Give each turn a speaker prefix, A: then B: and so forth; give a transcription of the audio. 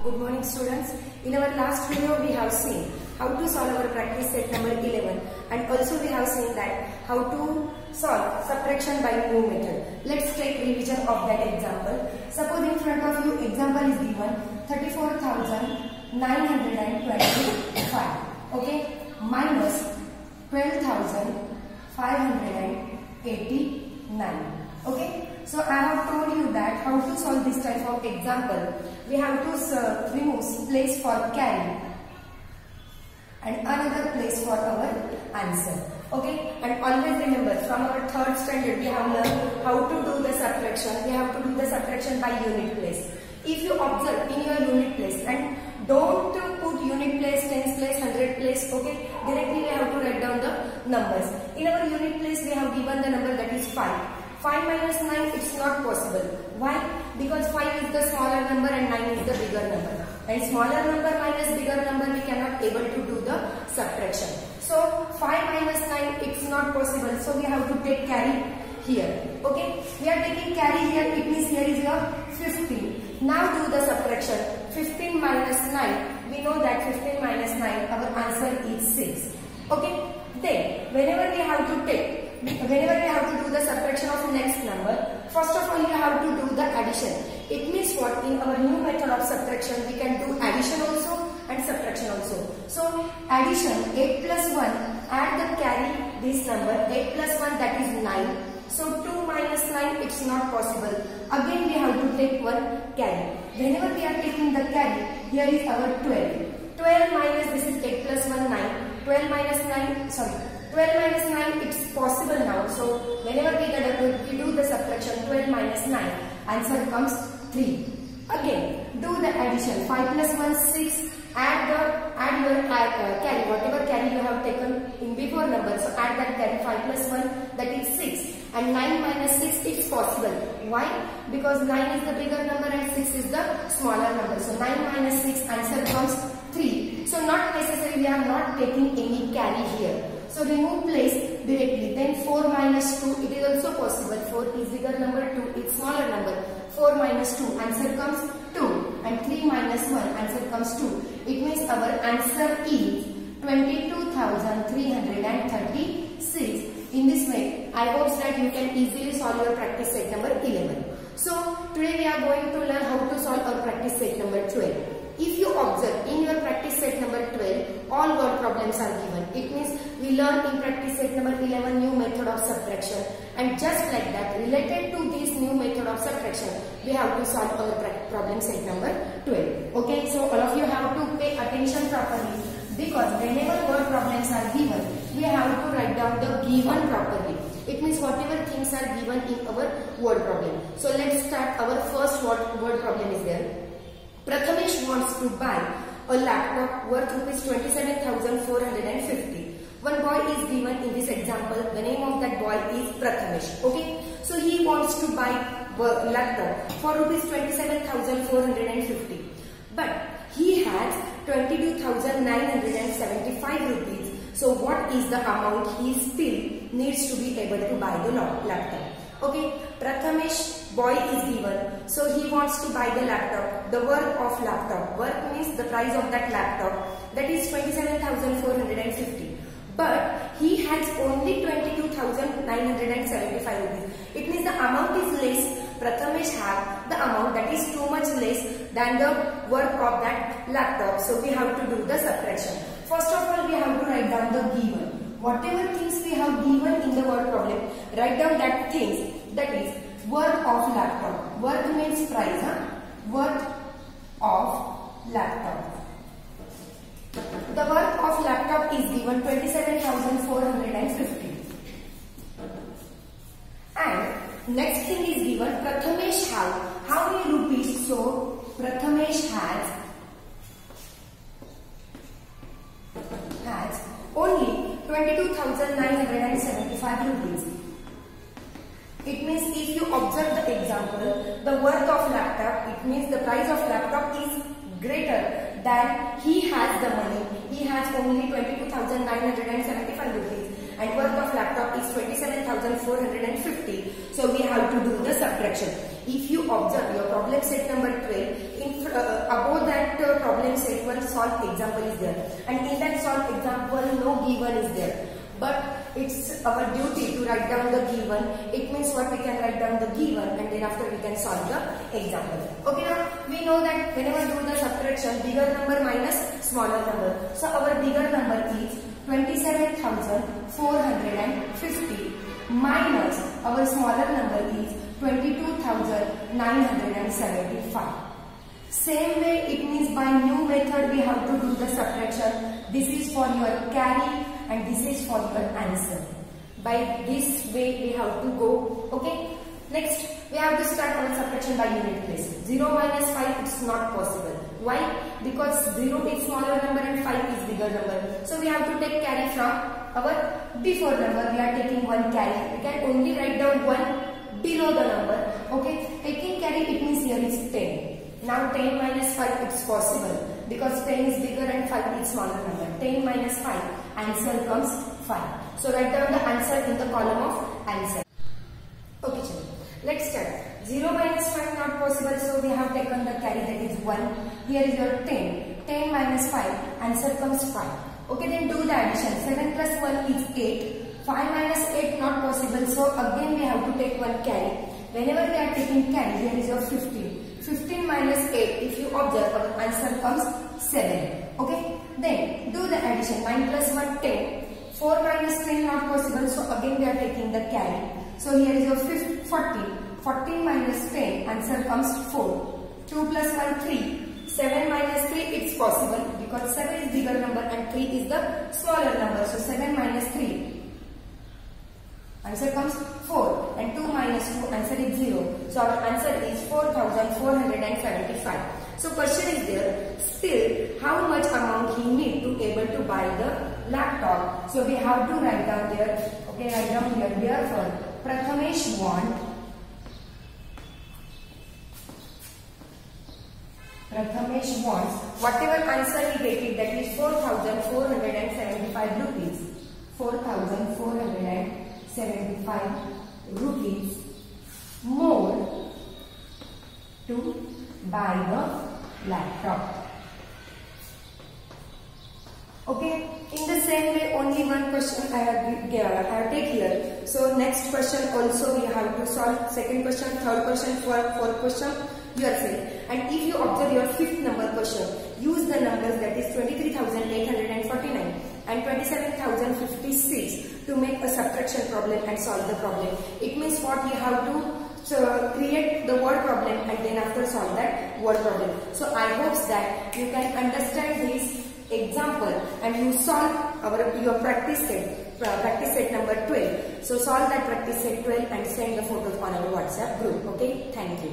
A: Good morning students. In our last video we have seen how to solve our practice set number 11 and also we have seen that how to solve subtraction by new method. Let's take revision of that example. Suppose in front of you example is given 34,925 okay minus 12,589 okay. So I have told you that how to solve this type of example. We have to remove place for carry and another place for our answer. Okay, and always remember from our third standard we have learned how to do the subtraction. We have to do the subtraction by unit place. If you observe in your unit place and don't put unit place, tens place, 100 place, okay, directly we have to write down the numbers. In our unit place we have given the number that is 5. 5 minus 9, it's not possible. Why? Because 5 is the smaller number and 9 is the bigger number. And smaller number minus bigger number, we cannot able to do the subtraction. So 5 minus 9, it's not possible. So we have to take carry here. Okay? We are taking carry here. It means here is your 15. Now do the subtraction. 15 minus 9. We know that 15 minus 9, our answer is 6. Okay? Then, whenever we have to do the subtraction of next number, first of all you have to do the addition. It means what? In our new method of subtraction, we can do addition also and subtraction also. So addition, 8 plus 1, add the carry this number, 8 plus 1 that is 9. So 2 minus 9, it's not possible. Again we have to take one carry. Whenever we are taking the carry, here is our 12. 12 minus, this is 8 plus 1, 9. 12 minus 9, 12 minus 9, it's possible now. So whenever we do the subtraction, 12 minus 9, answer comes 3. Again, do the addition. 5 plus 1, 6. Add your carry, whatever carry you have taken in before number. So add that carry, 5 plus 1, that is 6. And 9 minus 6, it's possible. Why? Because 9 is the bigger number and 6 is the smaller number. So 9 minus 6, answer comes 3. So not necessary, we are not taking any carry here. So remove place directly. Then 4 minus 2, it is also possible. 4 is bigger number, 2 is smaller number. 4 minus 2, answer comes 2. And 3 minus 1, answer comes 2. It means our answer is 22,336. In this way, I hope that you can easily solve your practice set number 11. So today we are going to learn how to solve our practice set number 12. If you observe in your practice set number 12, all word problems are given. It means we learn in practice set number 11 new method of subtraction. And just like that, related to this new method of subtraction, we have to solve our problem set number 12. Okay, so all of you have to pay attention properly because whenever word problems are given, we have to write down the given properly. It means whatever things are given in our word problem. So let's start. Our first word problem is there. Prathamesh wants to buy a laptop worth rupees 27,450. One boy is given in this example. The name of that boy is Prathamesh. Okay. So he wants to buy a laptop for rupees 27,450. But he has 22,975 rupees. So what is the amount he still needs to be able to buy the laptop? Okay, Prathamesh boy is given, so he wants to buy the laptop. The worth of laptop, worth means the price of that laptop, that is 27,450. But he has only 22,975 rupees. It means the amount is less. Prathamesh have the amount that is too much less than the worth of that laptop. So we have to do the subtraction. First of all, we have to write down the given. Whatever things we have given in the word problem, write down that things, that is worth of laptop. Worth means price, worth of laptop. The worth of laptop is given 27,450. And next thing is given Prathamesh have how many rupees? So Prathamesh has only 22,975 rupees. It means if you observe the example, the worth of laptop, it means the price of laptop is greater than he has the money. He has only 22,975 rupees and worth of laptop is 27,450. So we have to do the subtraction. If you observe your problem set number 12, above that your problem set one solved example is there, and in that solved example no given is there, but it's our duty to write down the given. It means what, we can write down the given and then after we can solve the example. Okay, now we know that whenever we do the subtraction, bigger number minus smaller number. So our bigger number is 27,450 minus our smaller number is 22,975. Same way, it means by new method we have to do the subtraction. This is for your carry and this is for your answer. By this way we have to go. Okay. Next, we have to start our subtraction by unit place. 0 minus 5, it's not possible. Why? Because 0 is smaller number and 5 is bigger number. So we have to take carry from our before number. We are taking one carry. We can only write down one below the number. Okay. Taking carry, it means here is 10. Now 10 minus 5, it's possible because 10 is bigger and 5 is smaller number. 10 minus 5, answer comes 5. So write down the answer in the column of answer. Okay, children. Let's start. 0 minus 5 not possible, so we have taken the carry, that is 1. Here is your 10. 10 minus 5, answer comes 5. Okay, then do the addition. 7 plus 1 is 8. 5 minus 8 not possible, so again we have to take one carry. Whenever we are taking carry, here is your 15. 15 minus 8, if you observe, our answer comes 7. Okay, then do the addition. 9 plus 1, 10. 4 minus 10 not possible, so again we are taking the carry. So here is your 14. 14 minus 10, answer comes 4. 2 plus 1, 3. 7 minus 3, it's possible because 7 is bigger number and 3 is the smaller number. So 7 minus 3, answer comes 4, and 2 minus 2, answer is 0. So our answer is 4,475. So question is there, still how much amount he need to able to buy the laptop? So we have to write down there. Okay, write down here. Therefore, Prathamesh wants whatever answer he get it, that is 4,475 rupees. 4,475 rupees more to buy the laptop. Okay, in the same way, only one question I have take here. So next question also we have to solve. Second question, third question, fourth question yourself. And if you observe your fifth number question, use the numbers, that is 23,849 and 27,056 to make a subtraction problem and solve the problem. It means what you have to create the word problem and then after solve that word problem. So I hope that you can understand this example and you solve your practice set number 12. So solve that practice set 12 and send the photos on our WhatsApp group. Okay, thank you.